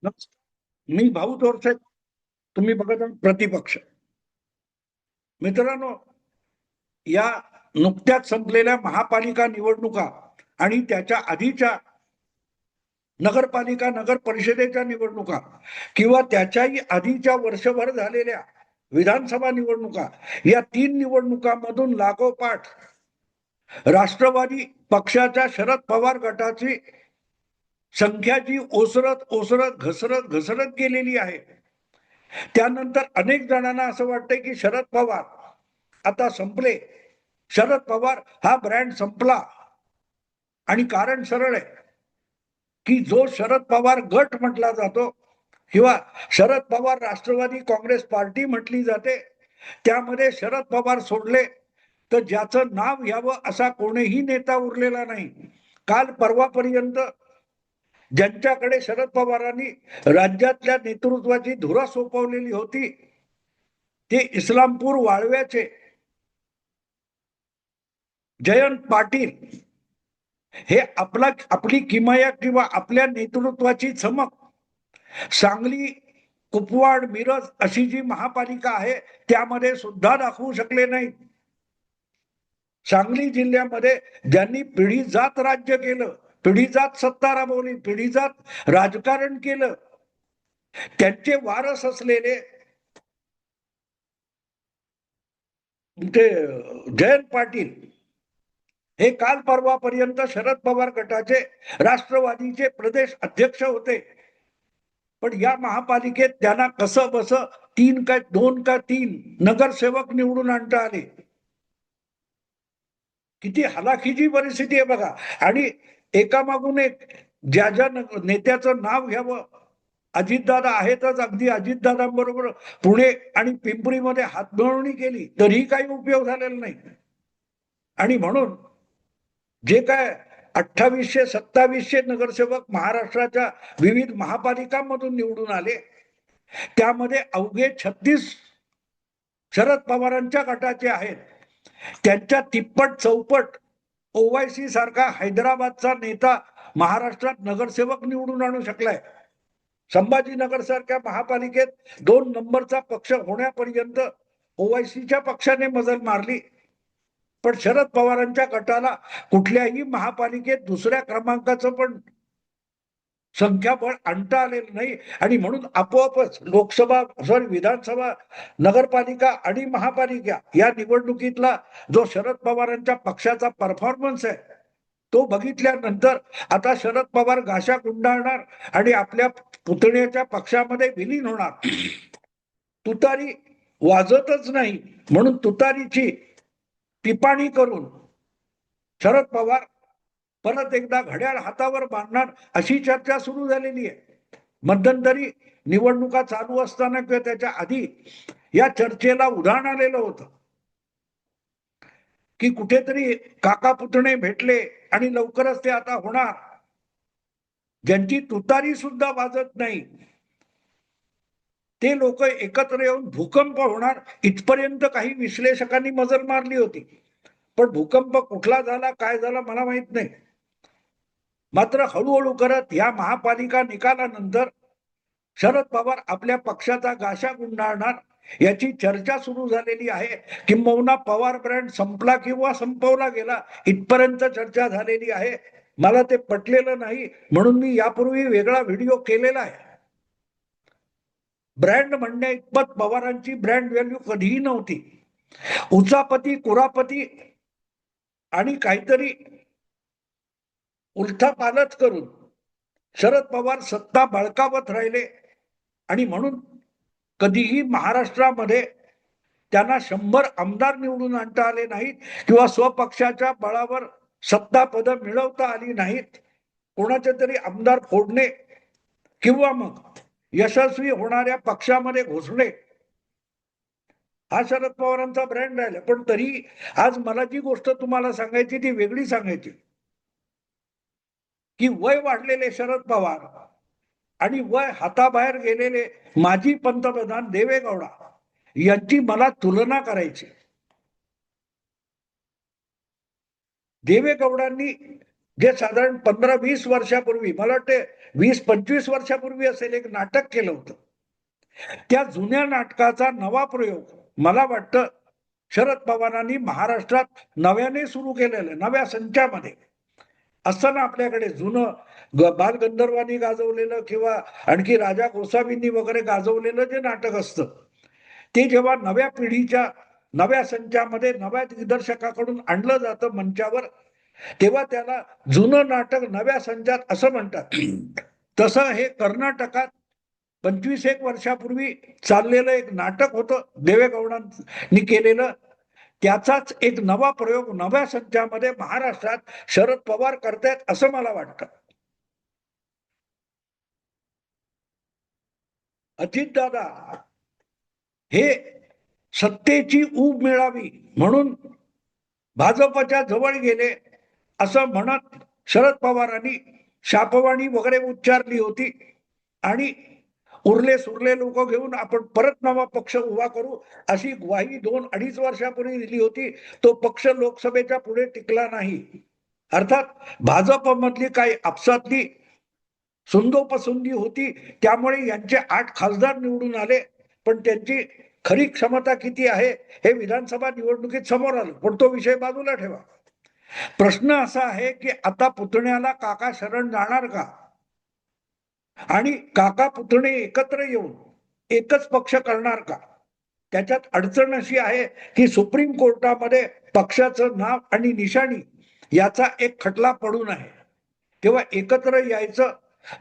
नमस्कार. मी भाऊ तोरसे. तुम्ही बघत आहात प्रतिपक्ष. मित्रांनो, या नुकत्याच संपलेल्या महापालिका निवडणुका आणि त्याच्या आधीच्या नगरपालिका नगर परिषदेच्या निवडणुका किंवा त्याच्याही आधीच्या वर्षभर झालेल्या विधानसभा निवडणुका, या 3 निवडणुकांमधून लागोपाठ राष्ट्रवादी पक्षाच्या शरद पवार गटाची संख्या जी ओसरत ओसरत घसरत घसरत गेलेली आहे. त्यानंतर अनेक जणांना असं वाटतंय की शरद पवार आता संपले, शरद पवार हा ब्रँड संपला. आणि कारण सरळ आहे की जो शरद पवार गट म्हटला जातो किंवा शरद पवार राष्ट्रवादी काँग्रेस पार्टी म्हटली जाते, त्यामध्ये शरद पवार सोडले तर ज्याचं नाव घ्यावं असा कोणीही नेता उरलेला नाही. काल परवापर्यंत ज्यांच्याकडे शरद पवारांनी राज्यातल्या नेतृत्वाची धुरा सोपवलेली होती ते इस्लामपूर वाळव्याचे जयंत पाटील हे आपली किमया किंवा आपल्या नेतृत्वाची चमक सांगली, कुपवाड, मिरज अशी जी महापालिका आहे त्यामध्ये सुद्धा दाखवू शकले नाहीत. सांगली जिल्ह्यामध्ये ज्यांनी पिढी जात राज्य केलं, पिढी जात सत्ता राबवली, पिढी जात राजकारण केलं, त्यांचे वारस असलेले ते जयंत पाटील हे काल परवापर्यंत शरद पवार गटाचे राष्ट्रवादीचे प्रदेश अध्यक्ष होते. पण या महापालिकेत त्यांना कसं बस 2 का 3 नगरसेवक निवडून आणता आले. किती हलाखीची परिस्थिती आहे बघा. आणि एकामागून एक ज्या ज्या नेत्याचं नाव घ्यावं, अजितदादा आहेतच, अगदी अजितदादांबरोबर पुणे आणि पिंपरीमध्ये हातमिळवणी केली तरीही काही उपयोग झालेला नाही. आणि म्हणून जे काय 2800-2700 नगरसेवक महाराष्ट्राच्या विविध महापालिकांमधून निवडून आले, त्यामध्ये अवघे 36 शरद पवारांच्या गटाचे आहेत. त्यांच्या तिप्पट चौपट ओवायसी सारखा हैदराबादचा नेता महाराष्ट्रात नगरसेवक निवडून आणू शकलाय. संभाजीनगर सारख्या महापालिकेत 2 नंबरचा पक्ष होण्यापर्यंत ओवायसीच्या पक्षाने मजल मारली. पण शरद पवारांच्या गटाला कुठल्याही महापालिकेत 2ऱ्या क्रमांकाचं पण संख्याबळ आणता आलेलं नाही. आणि म्हणून आपोआपच लोकसभा विधानसभा, नगरपालिका आणि महापालिका या निवडणुकीतला जो शरद पवारांच्या पक्षाचा परफॉर्मन्स आहे तो बघितल्यानंतर आता शरद पवार गाशा गुंडाळणार आणि आपल्या पुतण्याच्या पक्षामध्ये विलीन होणार. तुतारी वाजतच नाही म्हणून तुतारीची टिपाणी करून शरद पवार परत एकदा घड्याळ हातावर बांधणार अशी चर्चा सुरू झालेली आहे. मध्यंतरी निवडणुका चालू असताना किंवा त्याच्या आधी या चर्चेला उधाण आलेलं होतं की कुठेतरी काका पुतणे भेटले आणि लवकरच ते आता होणार. ज्यांची तुतारी सुद्धा वाजत नाही ते लोक एकत्र येऊन भूकंप होणार इथपर्यंत काही विश्लेषकांनी मजल मारली होती. पण भूकंप कुठला झाला, काय झाला मला माहित नाही. मात्र हळूहळू करत या महापालिका निकालानंतर शरद पवार आपल्या पक्षाचा गाशा गुंडाळणार याची चर्चा सुरू झालेली आहे. किंबहुना पवार ब्रँड संपला किंवा संपवला गेला इथपर्यंत चर्चा झालेली आहे. मला ते पटलेलं नाही म्हणून मी यापूर्वी वेगळा व्हिडिओ केलेला आहे. ब्रँड म्हणण्या इतपत पवारांची ब्रँड व्हॅल्यू कधीही नव्हती. उचापती, कुरापती आणि काहीतरी उलथापालथ करून शरद पवार सत्ता बळकावत राहिले. आणि म्हणून कधीही महाराष्ट्रामध्ये त्यांना 100 आमदार निवडून आणता आले नाहीत किंवा स्वपक्षाच्या बळावर सत्ता पद मिळवता आली नाहीत. कोणाचे तरी आमदार फोडणे किंवा मग यशस्वी होणाऱ्या पक्षामध्ये घुसणे हा शरद पवारांचा ब्रँड राहिला. पण तरी आज मला जी गोष्ट तुम्हाला सांगायची ती वेगळी सांगायची की वय वाढलेले शरद पवार आणि वय हाताबाहेर गेलेले माजी पंतप्रधान देवेगौडा यांची मला तुलना करायची. देवेगौडांनी जे साधारण 15-20 वर्षापूर्वी, मला वाटते 20-25 वर्षापूर्वी असेल, एक नाटक केलं होतं. त्या जुन्या नाटकाचा नवा प्रयोग मला वाटतं शरद पवारांनी महाराष्ट्रात नव्याने सुरू केलेलं, नव्या संचामध्ये. असताना आपल्याकडे जुनं बालगंधर्वांनी गाजवलेलं किंवा आणखी राजा गोसावींनी वगैरे गाजवलेलं जे नाटक असतं, ते जेव्हा नव्या पिढीच्या नव्या संचामध्ये नव्या दिग्दर्शकाकडून आणलं जातं मंचावर, तेव्हा त्याला जुनं नाटक नव्या संचात असं म्हणतात. तसं हे कर्नाटकात 25-1 वर्षापूर्वी चाललेलं एक नाटक होतं देवेगौडांनी केलेलं. त्याचाच एक नवा प्रयोग नव्या संचामध्ये महाराष्ट्रात शरद पवार करतायत असं मला वाटतं. अजितदादा हे सत्तेची ऊब मिळावी म्हणून भाजपच्या जवळ गेले असं म्हणत शरद पवारांनी शापवाणी वगैरे उच्चारली होती आणि उरले सुरले लोक घेऊन आपण परत नवा पक्ष उभा करू अशी ग्वाही 2-2.5 वर्षापूर्वी दिली होती. तो पक्ष लोकसभेच्या पुढे टिकला नाही. अर्थात भाजपमधली काही आपसातली सुंदोपसुंदी होती, त्यामुळे यांचे 8 खासदार निवडून आले. पण त्यांची खरी क्षमता किती आहे हे विधानसभा निवडणुकीत समोर आलं. पण तो विषय बाजूला ठेवा. प्रश्न असा आहे की आता पुतण्याला काका शरण जाणार का, आणि काका पुतणे एकत्र येऊन एकच पक्ष करणार का? त्याच्यात अडचण अशी आहे की सुप्रीम कोर्टामध्ये पक्षाचं नाव आणि निशाणी याचा एक खटला पडून आहे. तेव्हा एकत्र यायचं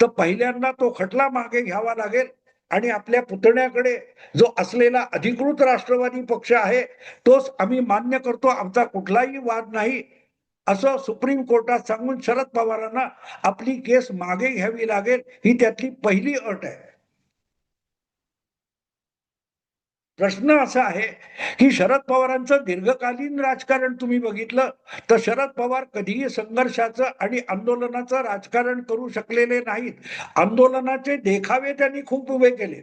तर पहिल्यांदा तो खटला मागे घ्यावा लागेल आणि आपल्या पुतण्याकडे जो असलेला अधिकृत राष्ट्रवादी पक्ष आहे तोच आम्ही मान्य करतो, आमचा कुठलाही वाद नाही असं सुप्रीम कोर्टात सांगून शरद पवारांना आपली केस मागे घ्यावी लागेल. ही त्यातली पहिली अट आहे. प्रश्न असा आहे की शरद पवारांचं दीर्घकालीन राजकारण तुम्ही बघितलं तर शरद पवार कधीही संघर्षाचं आणि आंदोलनाचं राजकारण करू शकलेले नाहीत. आंदोलनाचे देखावे त्यांनी खूप उभे केले,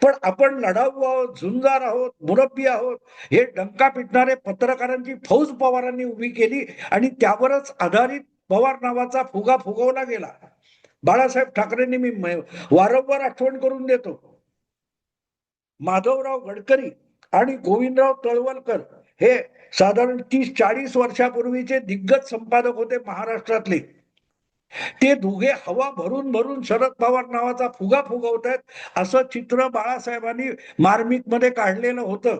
पण आपण लढाऊ आहोत, झुंजार आहोत, मुरब्बी आहोत हे डंका पिटणारे पत्रकारांची फौज पवारांनी उभी केली आणि त्यावरच आधारित पवार नावाचा फुगा फुगवला गेला. बाळासाहेब ठाकरेंनी मी वारंवार आठवण करून देतो, माधवराव गडकरी आणि गोविंदराव तळवलकर हे साधारण 30-40 वर्षापूर्वीचे दिग्गज संपादक होते महाराष्ट्रातले. ते दोघे हवा भरून भरून शरद पवार नावाचा फुगा फुगवतायत असं चित्र बाळासाहेबांनी मार्मिक मध्ये काढलेलं होतं.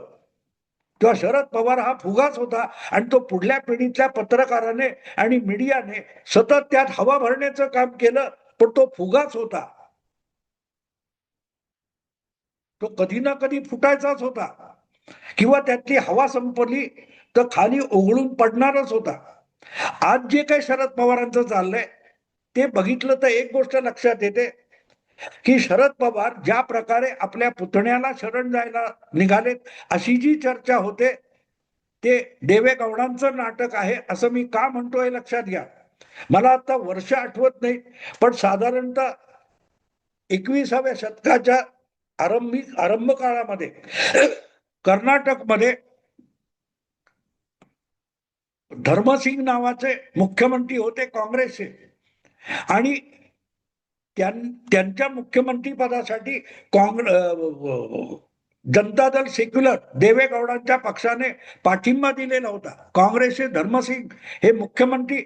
तेव्हा शरद पवार हा फुगाच होता आणि तो पुढल्या पिढीतल्या पत्रकाराने आणि मीडियाने सतत त्यात हवा भरण्याचं काम केलं, पण तो फुगाच होता. तो कधी ना कधी फुटायचाच होता किंवा त्यातली हवा संपली तर खाली ओघळून पडणारच होता. आज जे काही शरद पवारांचं चाललंय ते बघितलं तर एक गोष्ट लक्षात येते की शरद पवार ज्या प्रकारे आपल्या पुतण्याला शरण जायला निघालेत अशी जी चर्चा होते ते देवेगौडांचं नाटक आहे असं मी का म्हणतोय लक्षात घ्या. मला आता वर्ष आठवत नाही, पण साधारणतः 21व्या शतकाच्या आरंभ काळामध्ये कर्नाटकमध्ये धर्मसिंग नावाचे मुख्यमंत्री होते काँग्रेसचे, आणि त्यांच्या मुख्यमंत्री पदासाठी जनता दल सेक्युलर देवेगौडांच्या पक्षाने पाठिंबा दिलेला होता. काँग्रेसचे धर्मसिंग हे मुख्यमंत्री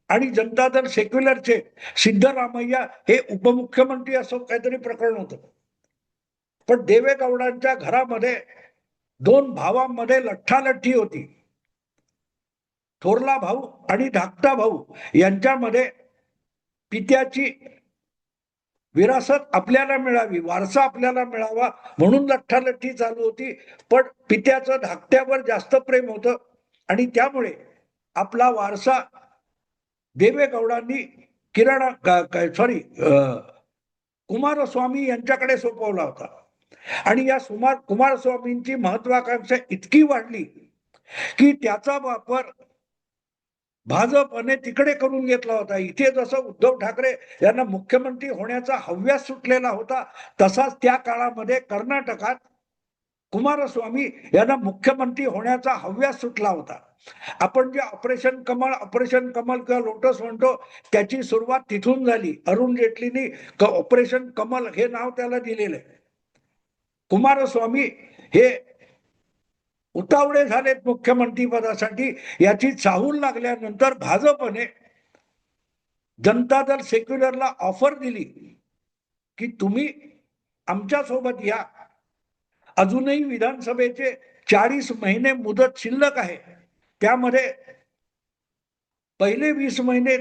आणि जनता दल सेक्युलरचे सिद्धरामय्या हे उपमुख्यमंत्री असं काहीतरी प्रकरण होतं. पण देवेगौडांच्या घरामध्ये 2 भावांमध्ये लठ्ठालठ्ठी होती. थोरला भाऊ आणि धाकटा भाऊ यांच्यामध्ये पित्याची विरासत आपल्याला मिळावी, वारसा आपल्याला मिळावा म्हणून लठ्ठालठ्ठी चालू होती. पण पित्याचं धाकट्यावर जास्त प्रेम होतं आणि त्यामुळे आपला वारसा देवेगौडांनी कुमारस्वामी यांच्याकडे सोपवला होता. आणि या कुमारस्वामींची महत्वाकांक्षा इतकी वाढली की त्याचा वापर भाजपने तिकडे करून घेतला होता. इथे जसं उद्धव ठाकरे यांना मुख्यमंत्री होण्याचा हव्यास सुटलेला होता, तसाच त्या काळामध्ये कर्नाटकात कुमारस्वामी यांना मुख्यमंत्री होण्याचा हव्यास सुटला होता. आपण जे ऑपरेशन कमल किंवा लोटस म्हणतो त्याची सुरुवात तिथून झाली. अरुण जेटलींनी ऑपरेशन कमल हे नाव त्याला दिलेलं आहे. कुमारस्वामी हे उतावळे झालेत मुख्यमंत्री पदासाठी. याची चाहूल लागल्यानंतर भाजपने जनता दल सेक्युलरला ऑफर दिली की तुम्ही आमच्या सोबत या. अजूनही विधानसभेचे 40 महिने मुदत शिल्लक आहे. त्यामध्ये पहिले 20 महिने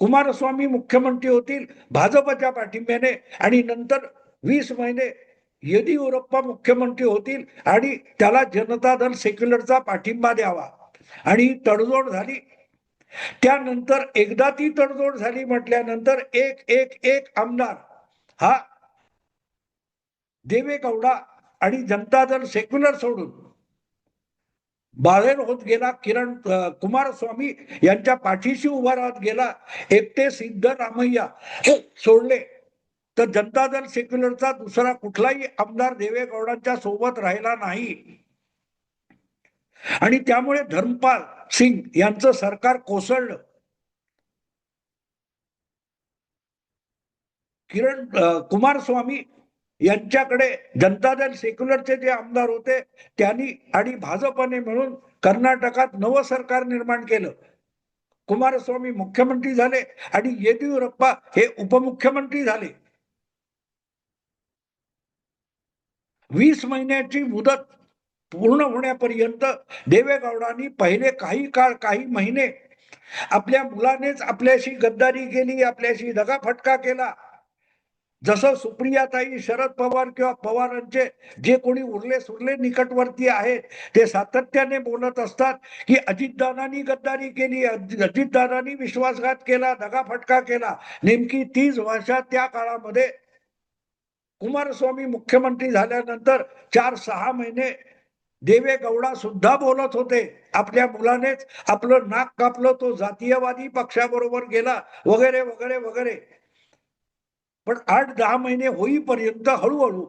कुमारस्वामी मुख्यमंत्री होतील भाजपच्या पाठिंब्याने आणि नंतर 20 महिने येदियुरप्पा मुख्यमंत्री होतील आणि त्याला जनता दल सेक्युलरचा पाठिंबा द्यावा. आणि तडजोड झाली. त्यानंतर एकदा ती तडजोड झाली म्हटल्यानंतर एक एक एक आमदार हा देवेगौडा आणि जनता दल सेक्युलर सोडून बाहेर होत गेला. कुमारस्वामी यांच्या पाठीशी उभा राहत गेला. एकटे सिद्धरामय्या सोडले तर जनता दल सेक्युलरचा दुसरा कुठलाही आमदार देवेगौडांच्या सोबत राहिला नाही. आणि त्यामुळे धर्मपाल सिंग यांचं सरकार कोसळलं. कुमारस्वामी यांच्याकडे जनता दल सेक्युलरचे जे आमदार होते त्यांनी आणि भाजपने मिळून कर्नाटकात नवं सरकार निर्माण केलं. कुमारस्वामी मुख्यमंत्री झाले आणि येदियुरप्पा हे उपमुख्यमंत्री झाले. 20 महिन्याची मुदत पूर्ण होण्यापर्यंत देवेगौडांनी पहिले काही महिने आपल्या मुलानेच आपल्याशी गद्दारी केली, आपल्याशी दगाफटका केला. जसं सुप्रियाताई, शरद पवार किंवा पवारांचे जे कोणी उरले सुरले निकटवर्ती आहेत ते सातत्याने बोलत असतात की अजितदादांनी गद्दारी केली, अजितदादांनी विश्वासघात केला, दगाफटका केला. नेमकी 30 वर्षात त्या काळामध्ये कुमारस्वामी मुख्यमंत्री झाल्यानंतर 4-6 महिने देवेगौडा सुद्धा बोलत होते आपल्या मुलानेच आपलं नाक कापलं, तो जातीयवादी पक्षाबरोबर गेला वगैरे वगैरे वगैरे. पण 8-10 महिने होईपर्यंत हळूहळू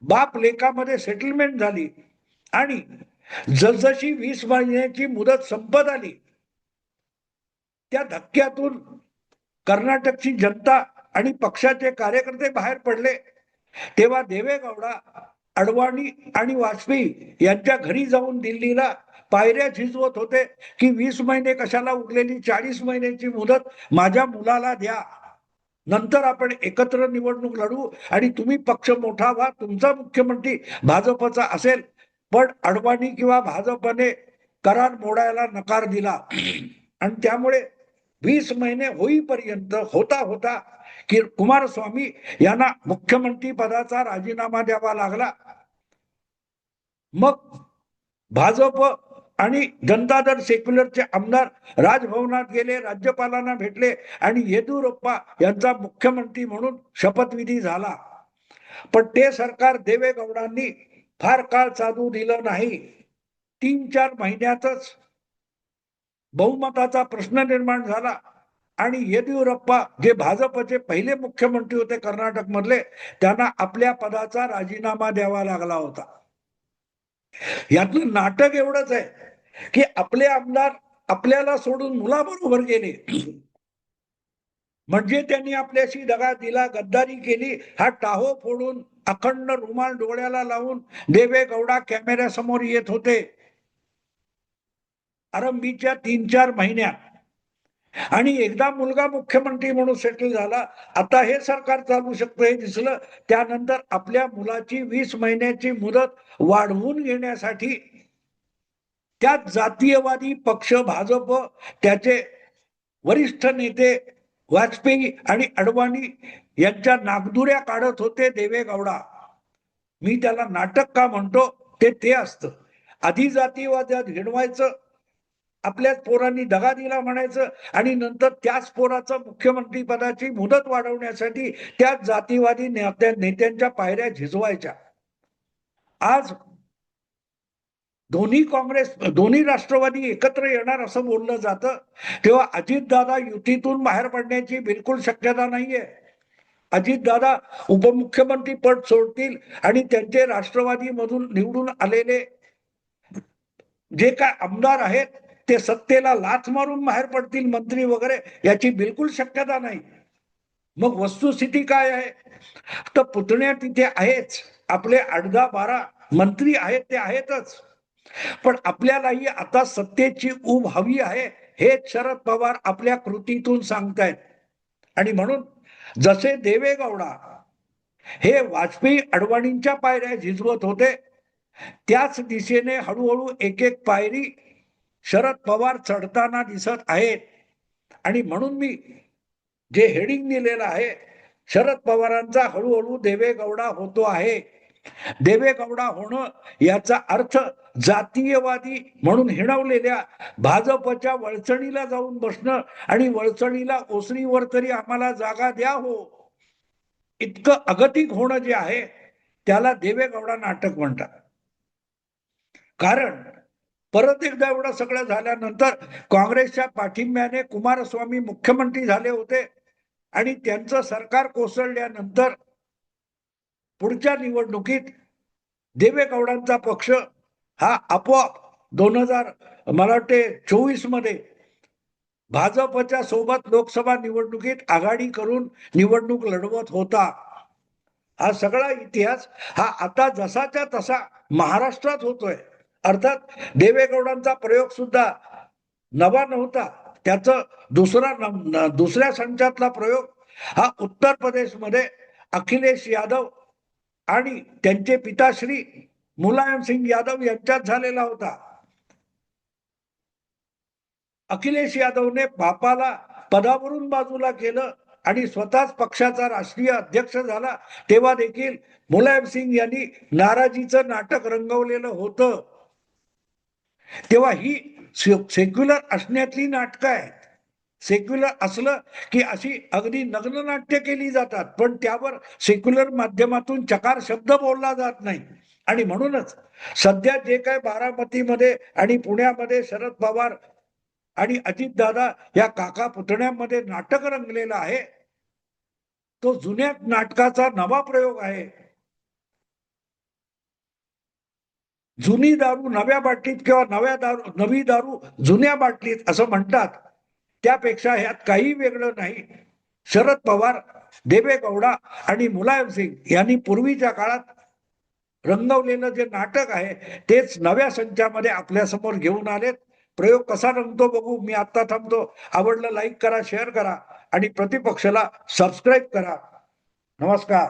बाप लेकामध्ये सेटलमेंट झाली आणि जसजशी 20 महिन्याची मुदत संपत आली त्या धक्क्यातून कर्नाटकची जनता आणि पक्षाचे कार्यकर्ते बाहेर पडले. तेव्हा देवेगौडा अडवाणी आणि वाजपेयी यांच्या घरी जाऊन दिल्लीला पायऱ्या झिजवत होते की 20 महिने कशाला, उरलेली 40 महिन्याची मुदत माझ्या मुलाला द्या, नंतर आपण एकत्र निवडणूक लढू आणि तुम्ही पक्ष मोठा व्हा, तुमचा मुख्यमंत्री भाजपचा असेल. पण अडवाणी किंवा भाजपने करार मोडायला नकार दिला आणि त्यामुळे 20 महिने होईपर्यंत होता की कुमारस्वामी यांना मुख्यमंत्री पदाचा राजीनामा द्यावा लागला. मग भाजप आणि जनता दल सेक्युलरचे आमदार राजभवनात गेले, राज्यपालांना भेटले आणि येदियुरप्पा यांचा मुख्यमंत्री म्हणून शपथविधी झाला. पण ते सरकार देवेगौडांनी फार काळ चालू दिलं नाही. 3-4 महिन्यातच बहुमताचा प्रश्न निर्माण झाला आणि येदियुरप्पा जे भाजपचे पहिले मुख्यमंत्री होते कर्नाटक मधले, त्यांना आपल्या पदाचा राजीनामा द्यावा लागला होता. यातलं नाटक एवढंच आहे की आपले आमदार आपल्याला सोडून मुलाबरोबर गेले म्हणजे त्यांनी आपल्याशी दगा दिला, गद्दारी केली. हा टाहो फोडून अखंड रुमाल डोळ्याला लावून देवेगौडा कॅमेऱ्यासमोर येत होते आरंभीच्या 3-4 महिन्यात. आणि एकदा मुलगा मुख्यमंत्री म्हणून सेटल झाला, आता हे सरकार चालू शकतं हे दिसलं. त्यानंतर आपल्या मुलाची 20 महिन्याची मुदत वाढवून घेण्यासाठी त्यात जातीयवादी पक्ष भाजप, त्याचे वरिष्ठ नेते वाजपेयी आणि अडवाणी यांच्या नागदुऱ्या काढत होते देवेगौडा. मी त्याला नाटक का म्हणतो ते असतं. आधी जातीयवादात भिडवायचं, आपल्याच पोरांनी दगा दिला म्हणायचं आणि नंतर त्याच पोराचं मुख्यमंत्री पदाची मुदत वाढवण्यासाठी त्याच जातीवादी नेत्यांच्या पायऱ्या झिजवायच्या. आज दोन्ही राष्ट्रवादी एकत्र येणार असं बोललं जातं, तेव्हा अजितदादा युतीतून बाहेर पडण्याची बिलकुल शक्यता नाहीये. अजितदादा उपमुख्यमंत्री पद सोडतील आणि त्यांचे राष्ट्रवादी मधून निवडून आलेले जे काय आमदार आहेत ते सत्तेला लाथ मारून बाहेर पडतील, मंत्री वगैरे, याची बिलकुल शक्यता नाही. मग वस्तुस्थिती काय आहे? तर पुतण्या तिथे आहेच, आपले 8-10-12 मंत्री आहेत ते आहेतच, पण आपल्यालाही आता सत्तेची ऊब हवी आहे हे शरद पवार आपल्या कृतीतून सांगतायत. आणि म्हणून जसे देवेगौडा हे वाजपेयी अडवाणींच्या पायऱ्या झिजवत होते, त्याच दिशेने हळूहळू एक एक पायरी शरद पवार चढताना दिसत आहेत. आणि म्हणून मी जे हेडिंग दिलेलं आहे, शरद पवारांचा हळूहळू देवेगौडा होतो आहे. देवेगौडा होणं याचा अर्थ जातीयवादी म्हणून हिणवलेल्या भाजपच्या वळचणीला जाऊन बसणं आणि वळचणीला ओसरीवर तरी आम्हाला जागा द्या हो, इतकं अगतिक होणं जे आहे त्याला देवेगौडा नाटक म्हणतात. कारण परत एकदा एवढं सगळं झाल्यानंतर काँग्रेसच्या पाठिंब्याने कुमारस्वामी मुख्यमंत्री झाले होते आणि त्यांचं सरकार कोसळल्यानंतर पुढच्या निवडणुकीत देवेगौडांचा पक्ष हा आपोआप 2000 मला वाटते 24 मध्ये भाजपच्या सोबत लोकसभा निवडणुकीत आघाडी करून निवडणूक लढवत होता. हा सगळा इतिहास हा आता जसाच्या तसा महाराष्ट्रात होतोय. अर्थात देवेगौडांचा प्रयोग सुद्धा नवा नव्हता. त्याचं दुसऱ्या संचातला प्रयोग हा उत्तर प्रदेशमध्ये अखिलेश यादव आणि त्यांचे पिताश्री मुलायम सिंग यादव यांच्यात झालेला होता. अखिलेश यादवने बापाला पदावरून बाजूला केलं आणि स्वतःच पक्षाचा राष्ट्रीय अध्यक्ष झाला, तेव्हा देखील मुलायम सिंग यांनी नाराजीचं नाटक रंगवलेलं होतं. तेव्हा ही सेक्युलर असण्यातली नाटकं आहेत. सेक्युलर असलं की अशी अगदी नग्न नाट्य केली जातात, पण त्यावर सेक्युलर माध्यमातून चकार शब्द बोलला जात नाही. आणि म्हणूनच सध्या जे काय बारामतीमध्ये आणि पुण्यामध्ये शरद पवार आणि अजितदादा या काका पुतण्यामध्ये नाटक रंगलेलं आहे, तो जुन्या नाटकाचा नवा प्रयोग आहे. जुनी दारू नव्या बाटलीत किंवा नवी दारू जुन्या बाटलीत असं म्हणतात, त्यापेक्षा ह्यात काही वेगळं नाही. शरद पवार, देवेगौडा आणि मुलायम सिंग यांनी पूर्वीच्या काळात रंगवलेलं जे नाटक आहे तेच नव्या संचामध्ये आपल्या समोर घेऊन आलेत. प्रयोग कसा रंगतो बघू. मी आता थांबतो. आवडलं लाईक करा, शेअर करा आणि प्रतिपक्षाला सबस्क्राईब करा. नमस्कार.